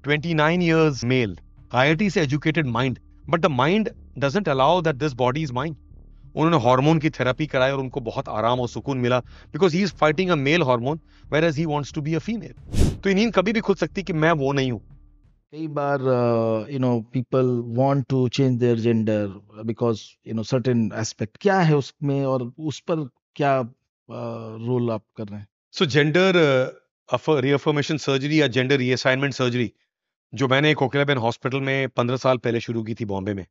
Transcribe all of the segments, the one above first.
29 years male, IIT से educated mind, but the mind doesn't allow that this body is mine. उन्होंने hormone की therapy कराई और उनको बहुत आराम और सुकून मिला because he is fighting a male hormone whereas he wants to be a female. तो ये नींद कभी भी खुल सकती कि मैं वो नहीं हूं. कई बार people want to change their gender because certain aspect क्या है उसमें और उस पर क्या रोल आप कर रहे हैं? सो जेंडर रीअफर्मेशन सर्जरी या जेंडर रीअसाइनमेंट सर्जरी जो मैंने कोकिलाबेन हॉस्पिटल में 15 साल पहले शुरू की थी बॉम्बे में,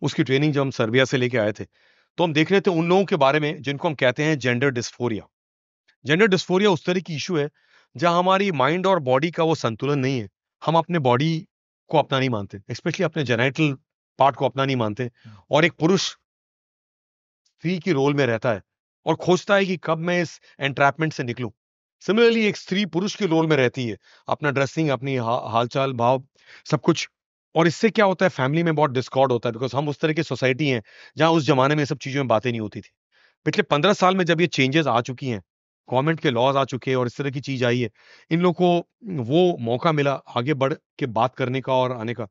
उसकी ट्रेनिंग जब हम सर्बिया से लेके आए थे तो हम देख रहे थे उन लोगों के बारे में जिनको हम कहते हैं जेंडर डिस्फोरिया. जेंडर डिस्फोरिया उस तरह की इशू है जहां हमारी माइंड और बॉडी का वो संतुलन नहीं है. हम अपने बॉडी को अपना नहीं मानते, स्पेशली अपने जेनाइटल पार्ट को अपना नहीं मानते, और एक पुरुष स्त्री की रोल में रहता है और खोजता है कि कब मैं इस एंट्रैपमेंट से निकलूं. सिमिलरली एक स्त्री पुरुष की रोल में रहती है, अपना ड्रेसिंग, अपनी हालचाल, भाव, सब कुछ. और इससे क्या होता है, फैमिली में बहुत डिस्कॉर्ड होता है बिकॉज हम उस तरह की सोसाइटी हैं जहां उस जमाने में सब चीजों में बातें नहीं होती थी. पिछले 15 साल में जब ये चेंजेस आ चुकी हैं, गवर्नमेंट के लॉज आ चुके हैं और इस तरह की चीज आई है, इन लोगों को वो मौका मिला आगे बढ़ के बात करने का और आने का.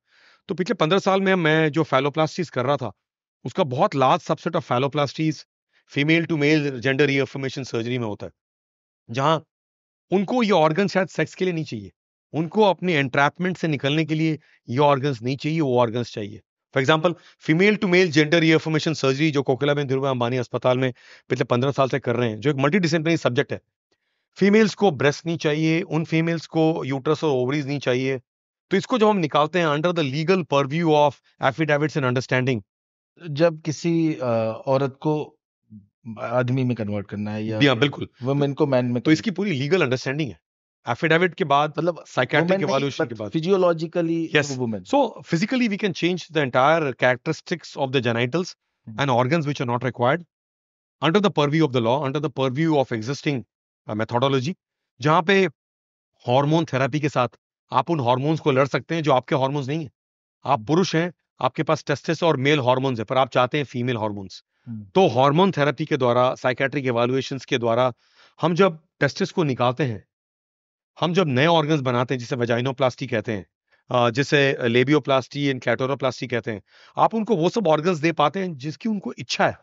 तो पिछले 15 साल में मैं जो फैलोप्लास्टीज कर रहा था उसका बहुत large subset of phalloplasties female to male gender reaffirmation surgery में होता है, जहां उनको ये ऑर्गन शायद सेक्स के लिए नहीं चाहिए, उनको अपने एंट्रैपमेंट से निकलने के लिए ये ऑर्गन्स नहीं चाहिए, वो ऑर्गन्स चाहिए. For example, female to male gender reaffirmation surgery जो कोकिलाबेन धीरूभाई अंबानी अस्पताल में पिछले 15 साल से कर रहे हैं, जो एक मल्टी डिसिप्लिनरी सब्जेक्ट है. फीमेल्स को ब्रेस्ट नहीं चाहिए, उन फीमेल्स को यूट्रस और ओवरीज नहीं चाहिए. तो इसको जब हम निकालते हैं under the legal purview of affidavits and understanding. जब किसी औरत को आदमी में कन्वर्ट करना है या बिल्कुल, वुमेन को मैन में तो इसकी पूरी लीगल अंडरस्टैंडिंग है एफिडेविट के बाद, मतलब साइकेट्रिक वुमेन नहीं इवैल्यूएशन के बट बाद. Physiologically Yes. Women. So physically, we can change the entire characteristics of the genitals and organs which are not required under the purview of the law, under the purview of existing methodology. जहां पे hormone therapy के साथ आप उन hormones को लड़ सकते हैं जो आपके हार्मोन्स नहीं है. आप पुरुष हैं, आपके पास टेस्टिस और मेल हार्मोन्स है, पर आप चाहते हैं फीमेल हार्मोन्स. तो हार्मोन थेरेपी के द्वारा, साइकेट्रिक इवैल्यूएशंस के द्वारा हम जब टेस्टिस को निकालते हैं, हम जब नए ऑर्गन्स बनाते हैं जिसे वेजाइनोप्लास्टी कहते हैं, जिसे लेबियोप्लास्टी एंड क्लैटोरोप्लास्टी कहते हैं, आप उनको वो सब ऑर्गन्स दे पाते हैं जिसकी उनको इच्छा है.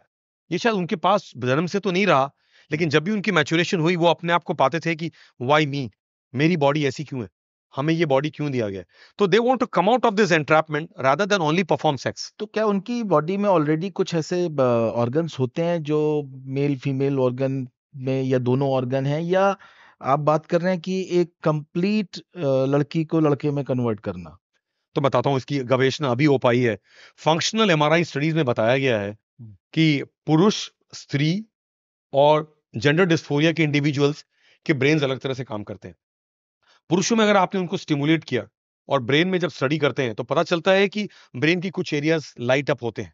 ये शायद उनके पास जन्म से तो नहीं रहा, लेकिन जब भी उनकी मैच्योरेशन हुई वो अपने आप को पाते थे कि व्हाई मी, मेरी बॉडी ऐसी क्यों है, हमें ये बॉडी क्यों दिया गया है. तो they want to come out of this entrapment rather than only perform sex. तो क्या उनकी बॉडी में ऑलरेडी कुछ ऐसे ऑर्गन्स होते हैं जो मेल फीमेल ऑर्गन में या दोनों ऑर्गन हैं, या आप बात कर रहे हैं कि एक कंप्लीट लड़की को लड़के में कन्वर्ट करना? तो बताता हूँ, इसकी गवेषणा अभी हो पाई है. फंक्शनल एमआरआई स्टडीज में बताया गया है कि पुरुष, स्त्री और जेंडर डिस्फोरिया के इंडिविजुअल्स के ब्रेन्स अलग तरह से काम करते हैं. पुरुषों में अगर आपने उनको स्टिमुलेट किया और ब्रेन में जब स्टडी करते हैं तो पता चलता है कि ब्रेन की कुछ एरियाज लाइट अप होते हैं.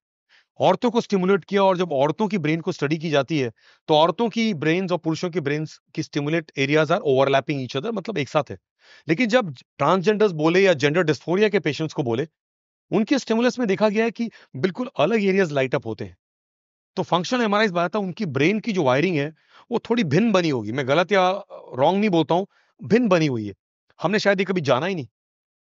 औरतों को स्टिमुलेट किया और जब औरतों की ब्रेन को स्टडी की जाती है तो औरतों की ब्रेन्स और पुरुषों की ब्रेन्स की stimulate areas are overlapping each other, मतलब एक साथ है. लेकिन जब ट्रांसजेंडर्स बोले या जेंडर डिस्फोरिया के पेशेंट्स को बोले, उनके स्टिमुलस में देखा गया है कि बिल्कुल अलग एरियाज लाइट अप होते हैं. तो फंक्शनल एमआरआई बताता है उनकी ब्रेन की जो वायरिंग है वो थोड़ी भिन्न बनी होगी. मैं गलत या रॉन्ग नहीं बोलता हूं, भिन्न बनी हुई है. हमने शायद ये कभी जाना ही नहीं,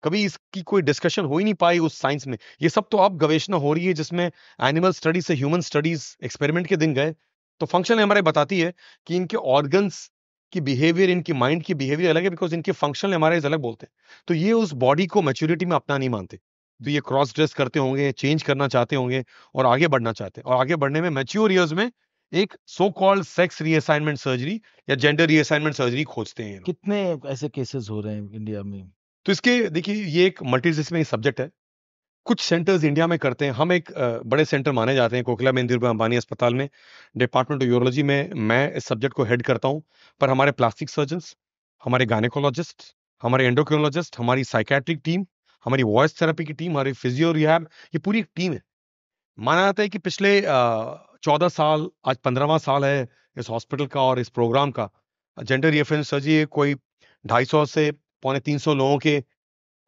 कभी इसकी कोई डिस्कशन हो ही नहीं पाई उस साइंस में. ये सब तो अब गवेषणा हो रही है जिसमें एनिमल स्टडीज से ह्यूमन स्टडीज एक्सपेरिमेंट के दिन गए. तो फंक्शनल एमआरआई बताती है कि इनके ऑर्गन्स की बिहेवियर, इनकी माइंड की बिहेवियर अलग है बिकॉज इनके फंक्शनल एमआरआई अलग बोलते हैं. तो ये उस बॉडी को मैच्योरिटी में अपना नहीं मानते. तो ये क्रॉस ड्रेस करते होंगे, चेंज करना चाहते होंगे और आगे बढ़ना चाहते हैं. और आगे बढ़ने में मैच्योर ईयर्स में एक so called sex reassignment surgery या जेंडर रीअसाइनमेंट सर्जरी खोजते हैं ये लोग. कितने ऐसे केसेस हो रहे हैं इंडिया में? तो इसके देखिए, ये एक मल्टीडिसिप्लिनरी सब्जेक्ट है. कुछ सेंटर्स इंडिया में करते हैं. हम एक बड़े सेंटर माने जाते हैं कोकिलाबेन धीरूभाई अंबानी अस्पताल में. डिपार्टमेंट ऑफ यूरोलॉजी में मैं इस सब्जेक्ट को हेड करता हूं. पर हमारे प्लास्टिक सर्जन्स, हमारे गायनेकोलॉजिस्ट, हमारे एंडोक्रिनोलॉजिस्ट, हमारी साइकेट्रिक टीम, हमारी वॉइस थेरेपी की टीम, हमारी फिजियो रिहैब, ये पूरी एक टीम है. माना जाता है कि पिछले 14 साल, आज 15वां साल है इस हॉस्पिटल का और इस प्रोग्राम का. जेंडर रीअफर्मेशन सर्जरी कोई 250 से 250-300 लोगों के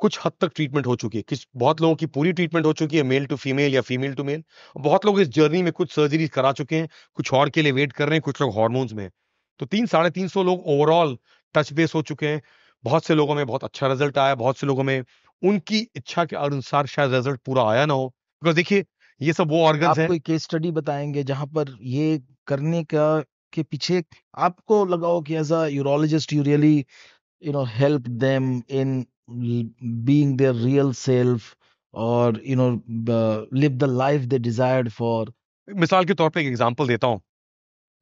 कुछ हद तक ट्रीटमेंट हो चुकी है. किस बहुत लोगों की पूरी ट्रीटमेंट हो चुकी है, मेल टू फीमेल या फीमेल टू मेल. बहुत लोग इस जर्नी में कुछ सर्जरी करा चुके हैं, कुछ और के लिए वेट कर रहे हैं, कुछ लोग हार्मोन्स में हैं. तो 300-350 लोग ओवरऑल टच बेस हो चुके हैं. बहुत से लोगों में बहुत अच्छा रिजल्ट आया, बहुत से लोगों में उनकी इच्छा के अनुसार शायद रिजल्ट पूरा आया ना हो, बिकॉज देखिए ये सब वो ऑर्गन्स आप हैं। कोई केस स्टडी बताएंगे जहां पर ये करने का के पीछे आपको लगा हो कि as a urologist you really help them in being their real self or live the life they desired for? मिसाल के तौर पे एक एग्जांपल देता हूँ,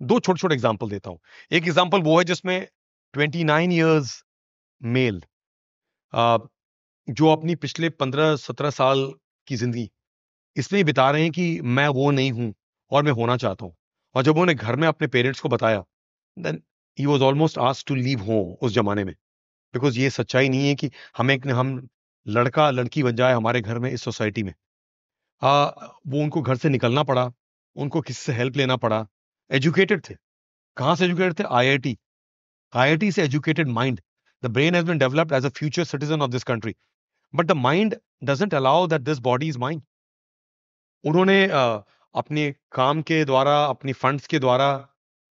दो छोटे छोटे एग्जांपल देता हूँ। एक एग्जांपल वो है जिसमें 29 इयर्स मेल जो अपनी पिछले 15-17 साल की जिंदगी इसमें ही बिता रहे हैं कि मैं वो नहीं हूं और मैं होना चाहता हूं। और जब उन्होंने घर में अपने पेरेंट्स को बताया, then he was almost asked to leave home उस जमाने में, बिकॉज ये सच्चाई नहीं है कि हम लड़का लड़की बन जाए हमारे घर में इस सोसाइटी में। वो उनको घर से निकलना पड़ा, उनको किसी से हेल्प लेना पड़ा। एजुकेटेड थे, कहाँ से एजुकेटेड थे? आईआईटी। आईआईटी से educated mind, the brain has been developed as a future citizen of this country, but the mind doesn't allow that this body is mind. उन्होंने अपने काम के द्वारा, अपनी फंड्स के द्वारा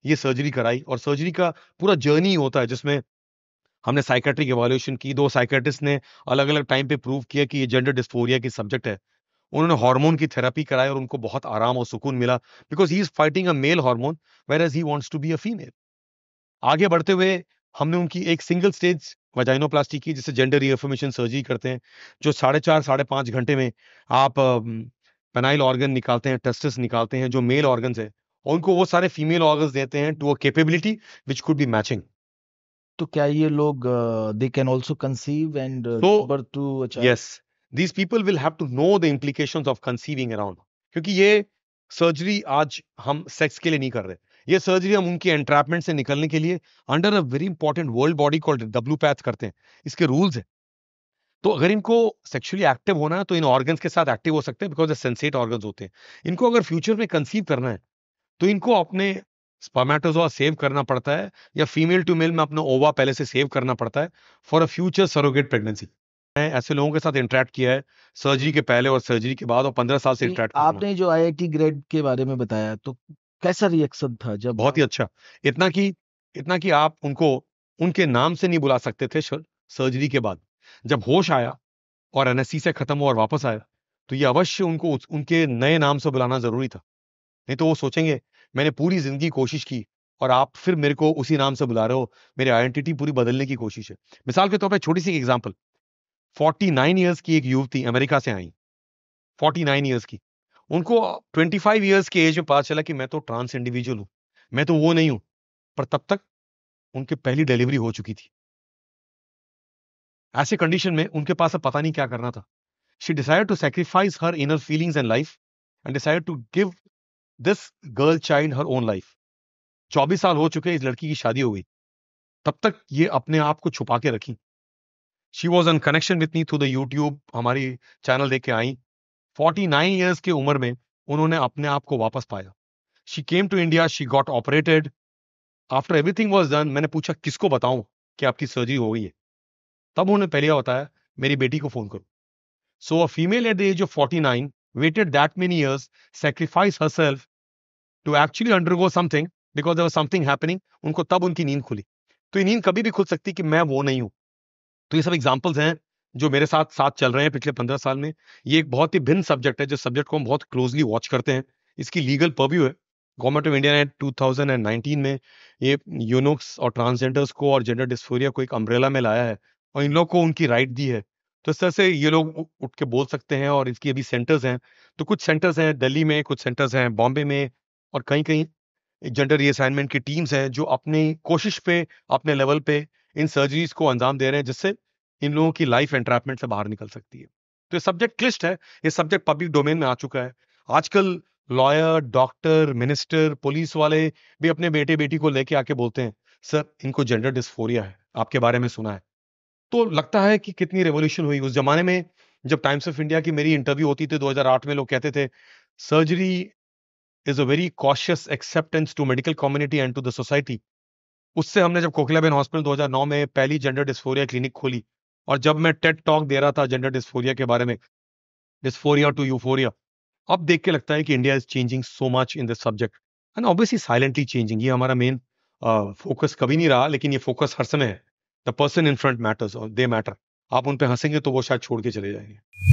ये सर्जरी कराई, और सर्जरी का पूरा जर्नी होता है जिसमें हमने साइकेट्रिक इवैल्यूएशन की। दो साइकेट्रिस्ट ने अलग अलग टाइम पे प्रूव किया कि ये जेंडर डिस्फोरिया की सब्जेक्ट है। उन्होंने हार्मोन की थेरेपी कराई और उनको बहुत आराम और सुकून मिला, because he is fighting a male hormone whereas he wants to be a female. आगे बढ़ते हुए हमने उनकी एक सिंगल स्टेज वजाइनोप्लास्टी की, जिसे जेंडर रीअफर्मेशन सर्जरी करते हैं, जो 4.5 से 5.5 घंटे में आप पेनाइल ऑर्गन निकालते हैं, टेस्टिस निकालते हैं जो मेल ऑर्गन्स है, और उनको वो सारे फीमेल ऑर्गन्स देते हैं to a capability which could be matching. तो क्या ये लोग they can also conceive and so birth to a child? Yes, these people will have to know the implications of conceiving around, क्योंकि ये surgery आज हम सेक्स के लिए नहीं कर रहे। ये सर्जरी हम उनकी एंट्रैपमेंट से निकलने के लिए under a very important world body called W path करते हैं। इसके रूल्स हैं। तो अगर इनको सेक्सुअली एक्टिव होना है तो इन ऑर्गन्स के साथ एक्टिव हो सकते हैं, बिकॉज सेंसेट ऑर्गन्स होते हैं। इनको अगर फ्यूचर में कंसीव करना है तो इनको अपने स्पर्मेटोजोआ सेव करना पड़ता है, या फीमेल टू मेल में अपना ओवा पहले से सेव करना पड़ता है for a future surrogate pregnancy. मैंने ऐसे लोगों के साथ इंटरेक्ट किया है, सर्जरी के पहले और सर्जरी के बाद, और 15 साल से तो इंटरेक्ट कर रहा हूं। आपने जो आईआईटी ग्रेड के बारे में बताया, तो कैसा रिएक्शन था जब बहुत ही अच्छा। इतना कि इतना कि आप उनको उनके नाम से नहीं बुला सकते थे सर्जरी के बाद। जब होश आया और एनेस्थीसिया खत्म हुआ और वापस आया, तो ये अवश्य उनको उनके नए नाम से बुलाना जरूरी था। नहीं तो वो सोचेंगे मैंने पूरी जिंदगी कोशिश की और आप फिर मेरे को उसी नाम से बुला रहे हो, मेरी आइडेंटिटी पूरी बदलने की कोशिश है। मिसाल के तौर पे छोटी सी एग्जांपल, 49 इयर्स की एक युवती अमेरिका से आई, 49 इयर्स की। उनको 25 इयर्स की एज में पता चला कि मैं तो ट्रांस इंडिविजुअल हूं, मैं तो वो नहीं हूं। पर तब तक उनकी पहली डिलीवरी हो चुकी थी। ऐसे कंडीशन में उनके पास अब पता नहीं क्या करना था। She decided to sacrifice her inner feelings and life and decided to give this girl child her own life. 24 साल हो चुके, इस लड़की की शादी हो गई, तब तक ये अपने आप को छुपा के रखी। She was in connection with me through the YouTube, हमारी चैनल देख के आई। 49 ईयर्स की उम्र में उन्होंने अपने आप को वापस पाया। She came to India, she got operated. After everything was done, मैंने पूछा किसको बताऊं कि आपकी सर्जरी हो गई है? तब उन्होंने पहले बताया मेरी बेटी को फोन करो। So a female at the age of 49 waited that many years, sacrificed herself to actually undergo something because there was something happening। उनको तब उनकी नींद खुली। तो ये नींद कभी भी खुल सकती कि मैं वो नहीं हूं। तो ये सब एग्जांपल्स हैं जो मेरे साथ साथ चल रहे हैं पिछले 15 साल में। ये एक बहुत ही भिन्न सब्जेक्ट है, जिस सब्जेक्ट को हम बहुत क्लोजली वॉच करते हैं। इसकी लीगल पर्व्यू है। गवर्नमेंट ऑफ इंडिया ने 2019 में ये यूनुक्स और ट्रांसजेंडर्स को और जेंडर डिस्फोरिया को एक अम्ब्रेला में लाया है और इन लोग को उनकी राइट दी है। तो इस तरह से ये लोग उठ के बोल सकते हैं, और इसकी अभी सेंटर्स हैं। तो कुछ सेंटर्स हैं दिल्ली में, कुछ सेंटर्स हैं बॉम्बे में, और कहीं कहीं जेंडर रीअसाइनमेंट की टीम्स हैं जो अपनी कोशिश पे, अपने लेवल पे इन सर्जरीज को अंजाम दे रहे हैं, जिससे इन लोगों की लाइफ एंट्रैपमेंट से बाहर निकल सकती है। तो ये सब्जेक्ट क्लिष्ट है, ये सब्जेक्ट पब्लिक डोमेन में आ चुका है। आजकल लॉयर, डॉक्टर, मिनिस्टर, पुलिस वाले भी अपने बेटे बेटी को लेके आके बोलते हैं सर इनको जेंडर डिस्फोरिया है, आपके बारे में सुना है। तो लगता है कि कितनी रेवोल्यूशन हुई उस जमाने में। जब टाइम्स ऑफ इंडिया की मेरी इंटरव्यू होती थी 2008 में, लोग कहते थे surgery is a very cautious acceptance to medical community and to the society. उससे हमने जब कोकिलाबेन हॉस्पिटल 2009 में पहली जेंडर डिस्फोरिया क्लिनिक खोली, और जब मैं टेड टॉक दे रहा था जेंडर डिस्फोरिया के बारे में, डिस्फोरिया टू यूफोरिया, अब देख के लगता है कि India is changing so much in this subject, and obviously silently changing. ये हमारा मेन फोकस कभी नहीं रहा, लेकिन ये फोकस हर समय है। The person in front matters और दे मैटर। आप उन पे हंसेंगे तो वो शायद छोड़ के चले जाएंगे।